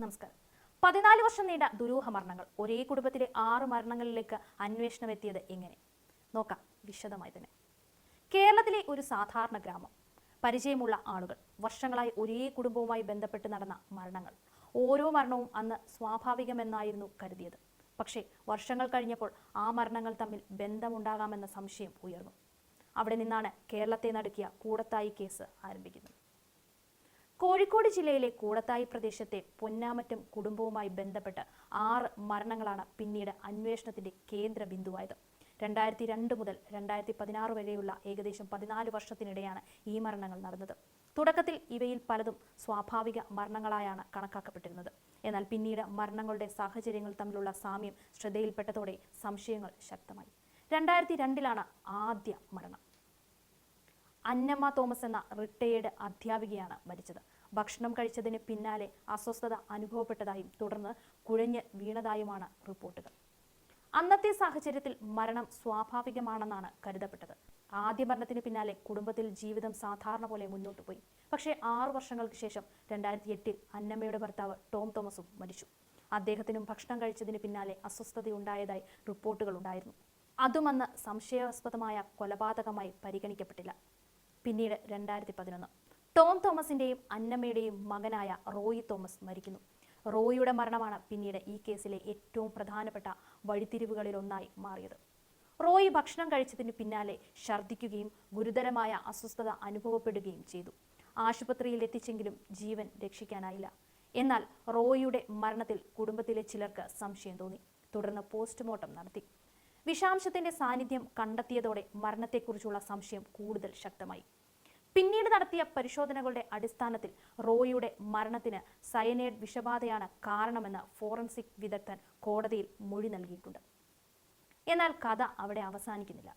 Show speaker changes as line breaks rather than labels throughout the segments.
നമസ്കാരം. 14 വർഷം നീണ്ട ദുരൂഹ മരണങ്ങൾ. ഒരേ കുടുംബത്തിലെ 6 മരണങ്ങളിലേക്ക് അന്വേഷണം എത്തിയത് എങ്ങനെ? നോക്കാം വിശദമായി തന്നെ. കേരളത്തിലെ ഒരു സാധാരണ ഗ്രാമം, പരിചയമുള്ള ആളുകൾ, വർഷങ്ങളായി ഒരേ കുടുംബവുമായി ബന്ധപ്പെട്ട് നടന്ന മരണങ്ങൾ. ഓരോ മരണവും അന്ന് സ്വാഭാവികമെന്നായിരുന്നു കരുതിയത്. പക്ഷേ വർഷങ്ങൾ കഴിഞ്ഞപ്പോൾ ആ മരണങ്ങൾ തമ്മിൽ ബന്ധമുണ്ടാകാമെന്ന സംശയം ഉയർന്നു. അവിടെ നിന്നാണ് കേരളത്തെ നടുക്കിയ കൂടത്തായി കേസ് ആരംഭിക്കുന്നത്. കോഴിക്കോട് ജില്ലയിലെ കൂടത്തായി പ്രദേശത്തെ പൊന്നാമറ്റം കുടുംബവുമായി ബന്ധപ്പെട്ട് 6 മരണങ്ങളാണ് പിന്നീട് അന്വേഷണത്തിന്റെ കേന്ദ്ര ബിന്ദുവായത്. 2002 മുതൽ 2016 വരെയുള്ള ഏകദേശം 14 വർഷത്തിനിടെയാണ് ഈ മരണങ്ങൾ നടന്നത്. തുടക്കത്തിൽ ഇവയിൽ പലതും സ്വാഭാവിക മരണങ്ങളായാണ് കണക്കാക്കപ്പെട്ടിരുന്നത്. എന്നാൽ പിന്നീട് മരണങ്ങളുടെ സാഹചര്യങ്ങൾ തമ്മിലുള്ള സാമ്യം ശ്രദ്ധയിൽപ്പെട്ടതോടെ സംശയങ്ങൾ ശക്തമായി. 2002 ആദ്യ മരണം. അന്നമ്മ തോമസ് എന്ന റിട്ടയേർഡ് അധ്യാപികയാണ് മരിച്ചത്. ഭക്ഷണം കഴിച്ചതിന് പിന്നാലെ അസ്വസ്ഥത അനുഭവപ്പെട്ടതായും തുടർന്ന് കുഴഞ്ഞ് വീണതായുമാണ് റിപ്പോർട്ടുകൾ. അന്നത്തെ സാഹചര്യത്തിൽ മരണം സ്വാഭാവികമാണെന്നാണ് കരുതപ്പെട്ടത്. ആദ്യ മരണത്തിന് പിന്നാലെ കുടുംബത്തിൽ ജീവിതം സാധാരണ പോലെ മുന്നോട്ട് പോയി. പക്ഷേ 6 വർഷങ്ങൾക്ക് ശേഷം 2008 അന്നമ്മയുടെ ഭർത്താവ് ടോം തോമസും മരിച്ചു. അദ്ദേഹത്തിനും ഭക്ഷണം കഴിച്ചതിന് പിന്നാലെ അസ്വസ്ഥതയുണ്ടായതായി റിപ്പോർട്ടുകൾ ഉണ്ടായിരുന്നു. അതും അന്ന് സംശയാസ്പദമായ കൊലപാതകമായി പരിഗണിക്കപ്പെട്ടില്ല. പിന്നീട് 2011 ടോം തോമസിന്റെയും അന്നമ്മയുടെയും മകനായ റോയി തോമസ് മരിക്കുന്നു. റോയിയുടെ മരണമാണ് പിന്നീട് ഈ കേസിലെ ഏറ്റവും പ്രധാനപ്പെട്ട വഴിത്തിരിവുകളിലൊന്നായി മാറിയത്. റോയി ഭക്ഷണം കഴിച്ചതിന് പിന്നാലെ ഛർദ്ദിക്കുകയും ഗുരുതരമായ അസ്വസ്ഥത അനുഭവപ്പെടുകയും ചെയ്തു. ആശുപത്രിയിൽ എത്തിച്ചെങ്കിലും ജീവൻ രക്ഷിക്കാനായില്ല. എന്നാൽ റോയിയുടെ മരണത്തിൽ കുടുംബത്തിലെ ചിലർക്ക് സംശയം തോന്നി. തുടർന്ന് പോസ്റ്റ്മോർട്ടം നടത്തി. വിഷാംശത്തിന്റെ സാന്നിധ്യം കണ്ടെത്തിയതോടെ മരണത്തെക്കുറിച്ചുള്ള സംശയം കൂടുതൽ ശക്തമായി. പിന്നീട് നടത്തിയ പരിശോധനകളുടെ അടിസ്ഥാനത്തിൽ റോയിയുടെ മരണത്തിന് സയനൈഡ് വിഷബാധയാണ് കാരണമെന്ന് ഫോറൻസിക് വിദഗ്ധൻ കോടതിയിൽ മൊഴി നൽകിയിട്ടുണ്ട്. എന്നാൽ കഥ അവിടെ അവസാനിക്കുന്നില്ല.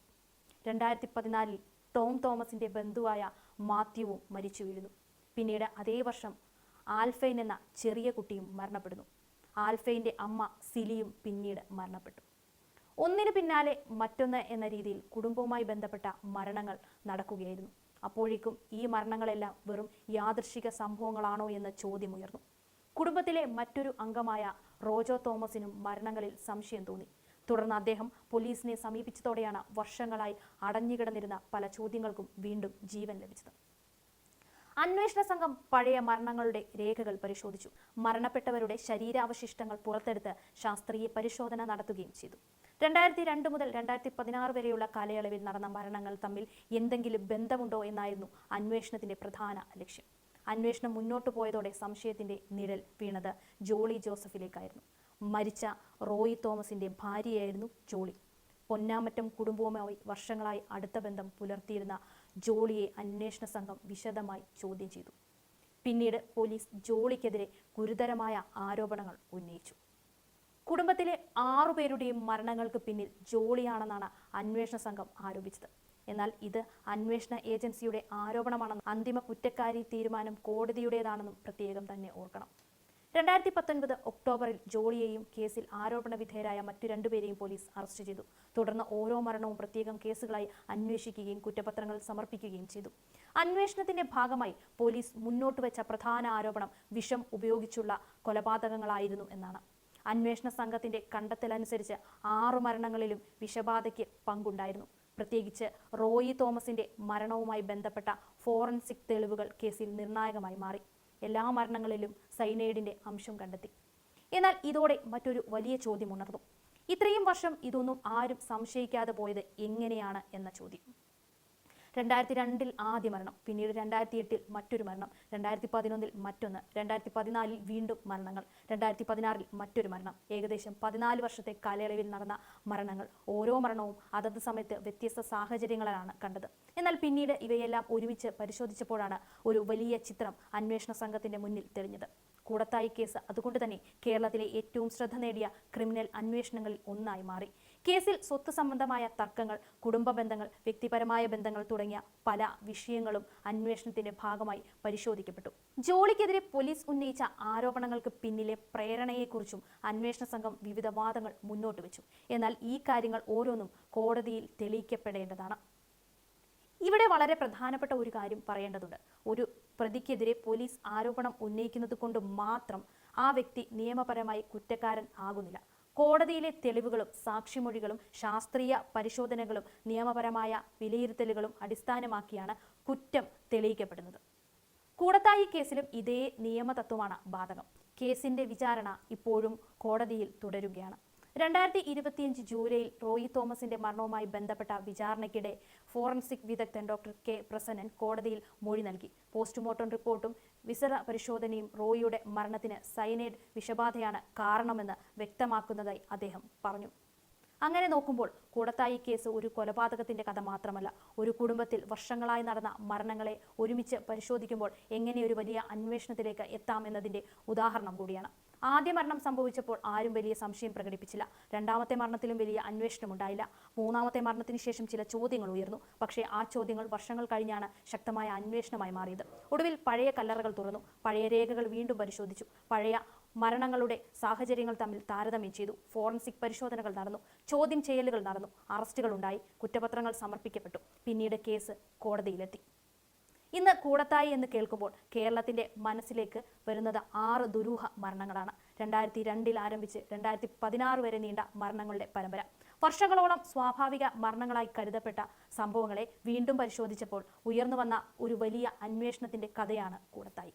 2014 ടോം തോമസിന്റെ ബന്ധുവായ മാത്യുവും മരിച്ചു വീഴുന്നു. പിന്നീട് അതേ വർഷം ആൽഫൈൻ എന്ന ചെറിയ കുട്ടിയും മരണപ്പെടുന്നു. ആൽഫൈന്റെ അമ്മ സിലിയും പിന്നീട് മരണപ്പെട്ടു. ഒന്നിനു പിന്നാലെ മറ്റൊന്ന് എന്ന രീതിയിൽ കുടുംബവുമായി ബന്ധപ്പെട്ട മരണങ്ങൾ നടക്കുകയായിരുന്നു. അപ്പോഴേക്കും ഈ മരണങ്ങളെല്ലാം വെറും യാദൃശ്ചിക സംഭവങ്ങളാണോ എന്ന ചോദ്യമുയർന്നു. കുടുംബത്തിലെ മറ്റൊരു അംഗമായ റോജോ തോമസിനും മരണങ്ങളിൽ സംശയം തോന്നി. തുടർന്ന് അദ്ദേഹം പോലീസിനെ സമീപിച്ചതോടെയാണ് വർഷങ്ങളായി അടഞ്ഞുകിടന്നിരുന്ന പല ചോദ്യങ്ങൾക്കും വീണ്ടും ജീവൻ ലഭിച്ചത്. അന്വേഷണ സംഘം പഴയ മരണങ്ങളുടെ രേഖകൾ പരിശോധിച്ചു. മരണപ്പെട്ടവരുടെ ശരീരാവശിഷ്ടങ്ങൾ പുറത്തെടുത്ത് ശാസ്ത്രീയ പരിശോധന നടത്തുകയും ചെയ്തു. 2002 മുതൽ 2016 വരെയുള്ള കാലയളവിൽ നടന്ന മരണങ്ങൾ തമ്മിൽ എന്തെങ്കിലും ബന്ധമുണ്ടോ എന്നായിരുന്നു അന്വേഷണത്തിന്റെ പ്രധാന ലക്ഷ്യം. അന്വേഷണം മുന്നോട്ടു പോയതോടെ സംശയത്തിന്റെ നിഴൽ വീണത് ജോളി ജോസഫിലേക്കായിരുന്നു. മരിച്ച റോയി തോമസിന്റെ ഭാര്യയായിരുന്നു ജോളി. പൊന്നാമറ്റം കുടുംബവുമായി വർഷങ്ങളായി അടുത്ത ബന്ധം പുലർത്തിയിരുന്ന ജോളിയെ അന്വേഷണ സംഘം വിശദമായി ചോദ്യം ചെയ്തു. പിന്നീട് പോലീസ് ജോളിക്കെതിരെ ഗുരുതരമായ ആരോപണങ്ങൾ ഉന്നയിച്ചു. കുടുംബത്തിലെ 6 പേരുടെയും മരണങ്ങൾക്ക് പിന്നിൽ ജോളിയാണെന്നാണ് അന്വേഷണ സംഘം ആരോപിച്ചത്. എന്നാൽ ഇത് അന്വേഷണ ഏജൻസിയുടെ ആരോപണമാണെന്നും അന്തിമ കുറ്റക്കാരി തീരുമാനം കോടതിയുടേതാണെന്നും പ്രത്യേകം തന്നെ ഓർക്കണം. 2019 ഒക്ടോബറിൽ ജോളിയെയും കേസിൽ ആരോപണ വിധേയരായ മറ്റു 2 പേരെയും പോലീസ് അറസ്റ്റ് ചെയ്തു. തുടർന്ന് ഓരോ മരണവും പ്രത്യേകം കേസുകളായി അന്വേഷിക്കുകയും കുറ്റപത്രങ്ങൾ സമർപ്പിക്കുകയും ചെയ്തു. അന്വേഷണത്തിന്റെ ഭാഗമായി പോലീസ് മുന്നോട്ട് വെച്ച പ്രധാന ആരോപണം വിഷം ഉപയോഗിച്ചുള്ള കൊലപാതകങ്ങളായിരുന്നു എന്നാണ്. അന്വേഷണ സംഘത്തിന്റെ കണ്ടെത്തലനുസരിച്ച് 6 മരണങ്ങളിലും വിഷബാധയ്ക്ക് പങ്കുണ്ടായിരുന്നു. പ്രത്യേകിച്ച് റോയി തോമസിന്റെ മരണവുമായി ബന്ധപ്പെട്ട ഫോറൻസിക് തെളിവുകൾ കേസിൽ നിർണായകമായി മാറി. എല്ലാ മരണങ്ങളിലും സൈനൈഡിന്റെ അംശം കണ്ടെത്തി. എന്നാൽ ഇതോടെ മറ്റൊരു വലിയ ചോദ്യം ഉണർന്നു. ഇത്രയും വർഷം ഇതൊന്നും ആരും സംശയിക്കാതെ പോയത് എങ്ങനെയാണ് എന്ന ചോദ്യം. 2002 ആദ്യ മരണം, പിന്നീട് 2008 മറ്റൊരു മരണം, 2011 മറ്റൊന്ന്, 2014 വീണ്ടും മരണങ്ങൾ, 2016 മറ്റൊരു മരണം. ഏകദേശം 14 വർഷത്തെ കാലയളവിൽ നടന്ന മരണങ്ങൾ. ഓരോ മരണവും അതത് സമയത്ത് വ്യത്യസ്ത സാഹചര്യങ്ങളാണ് കണ്ടത്. എന്നാൽ പിന്നീട് ഇവയെല്ലാം ഒരുമിച്ച് പരിശോധിച്ചപ്പോഴാണ് ഒരു വലിയ ചിത്രം അന്വേഷണ സംഘത്തിന്റെ മുന്നിൽ തെളിഞ്ഞത്. കൂടത്തായി കേസ് അതുകൊണ്ട് തന്നെ കേരളത്തിലെ ഏറ്റവും ശ്രദ്ധ നേടിയ ക്രിമിനൽ അന്വേഷണങ്ങളിൽ ഒന്നായി മാറി. കേസിൽ സ്വത്ത് സംബന്ധമായ തർക്കങ്ങൾ, കുടുംബ ബന്ധങ്ങൾ, വ്യക്തിപരമായ ബന്ധങ്ങൾ തുടങ്ങിയ പല വിഷയങ്ങളും അന്വേഷണത്തിന്റെ ഭാഗമായി പരിശോധിക്കപ്പെട്ടു. ജോളിക്കെതിരെ പോലീസ് ഉന്നയിച്ച ആരോപണങ്ങൾക്ക് പിന്നിലെ പ്രേരണയെക്കുറിച്ചും അന്വേഷണ സംഘം വിവിധ വാദങ്ങൾ മുന്നോട്ട് വെച്ചു. എന്നാൽ ഈ കാര്യങ്ങൾ ഓരോന്നും കോടതിയിൽ തെളിയിക്കപ്പെടേണ്ടതാണ്. ഇവിടെ വളരെ പ്രധാനപ്പെട്ട ഒരു കാര്യം പറയേണ്ടതുണ്ട്. ഒരു പ്രതിക്കെതിരെ പോലീസ് ആരോപണം ഉന്നയിക്കുന്നത് കൊണ്ട് മാത്രം ആ വ്യക്തി നിയമപരമായി കുറ്റക്കാരൻ ആകുന്നില്ല. കോടതിയിലെ തെളിവുകളും സാക്ഷിമൊഴികളും ശാസ്ത്രീയ പരിശോധനകളും നിയമപരമായ വിലയിരുത്തലുകളും അടിസ്ഥാനമാക്കിയാണ് കുറ്റം തെളിയിക്കപ്പെടുന്നത്. കൂടത്തായി കേസിലും ഇതേ നിയമതത്വമാണ് ബാധകം. കേസിന്റെ വിചാരണ ഇപ്പോഴും കോടതിയിൽ തുടരുകയാണ്. 2025 ജൂലൈയിൽ റോയി തോമസിന്റെ മരണവുമായി ബന്ധപ്പെട്ട വിചാരണയ്ക്കിടെ ഫോറൻസിക് വിദഗ്ധൻ ഡോക്ടർ കെ പ്രസന്നൻ കോടതിയിൽ മൊഴി നൽകി. പോസ്റ്റ്മോർട്ടം റിപ്പോർട്ടും വിസറ പരിശോധനയും റോയിയുടെ മരണത്തിന് സയനൈഡ് വിഷബാധയാണ് കാരണമെന്ന് വ്യക്തമാക്കുന്നതായി അദ്ദേഹം പറഞ്ഞു. അങ്ങനെ നോക്കുമ്പോൾ കൂടത്തായി കേസ് ഒരു കൊലപാതകത്തിന്റെ കഥ മാത്രമല്ല, ഒരു കുടുംബത്തിൽ വർഷങ്ങളായി നടന്ന മരണങ്ങളെ ഒരുമിച്ച് പരിശോധിക്കുമ്പോൾ എങ്ങനെ ഒരു വലിയ അന്വേഷണത്തിലേക്ക് എത്താം എന്നതിന്റെ ഉദാഹരണം കൂടിയാണ്. ആദ്യ മരണം സംഭവിച്ചപ്പോൾ ആരും വലിയ സംശയം പ്രകടിപ്പിച്ചില്ല. രണ്ടാമത്തെ മരണത്തിലും വലിയ അന്വേഷണം ഉണ്ടായില്ല. മൂന്നാമത്തെ മരണത്തിന് ശേഷം ചില ചോദ്യങ്ങൾ ഉയർന്നു. പക്ഷേ ആ ചോദ്യങ്ങൾ വർഷങ്ങൾ കഴിഞ്ഞാണ് ശക്തമായ അന്വേഷണമായി മാറിയത്. ഒടുവിൽ പഴയ കല്ലറകൾ തുറന്നു, പഴയ രേഖകൾ വീണ്ടും പരിശോധിച്ചു, പഴയ മരണങ്ങളുടെ സാഹചര്യങ്ങൾ തമ്മിൽ താരതമ്യം ചെയ്തു, ഫോറൻസിക് പരിശോധനകൾ നടന്നു, ചോദ്യം ചെയ്യലുകൾ നടന്നു, അറസ്റ്റുകൾ ഉണ്ടായി, കുറ്റപത്രങ്ങൾ സമർപ്പിക്കപ്പെട്ടു. പിന്നീട് കേസ് കോടതിയിലെത്തി. ഇന്ന് കൂടത്തായി എന്ന് കേൾക്കുമ്പോൾ കേരളത്തിന്റെ മനസ്സിലേക്ക് വരുന്നത് 6 ദുരൂഹ മരണങ്ങളാണ്. 2002 ആരംഭിച്ച് 2016 വരെ നീണ്ട മരണങ്ങളുടെ പരമ്പര. വർഷങ്ങളോളം സ്വാഭാവിക മരണങ്ങളായി കരുതപ്പെട്ട സംഭവങ്ങളെ വീണ്ടും പരിശോധിച്ചപ്പോൾ ഉയർന്നു വന്ന ഒരു വലിയ അന്വേഷണത്തിന്റെ കഥയാണ് കൂടത്തായി.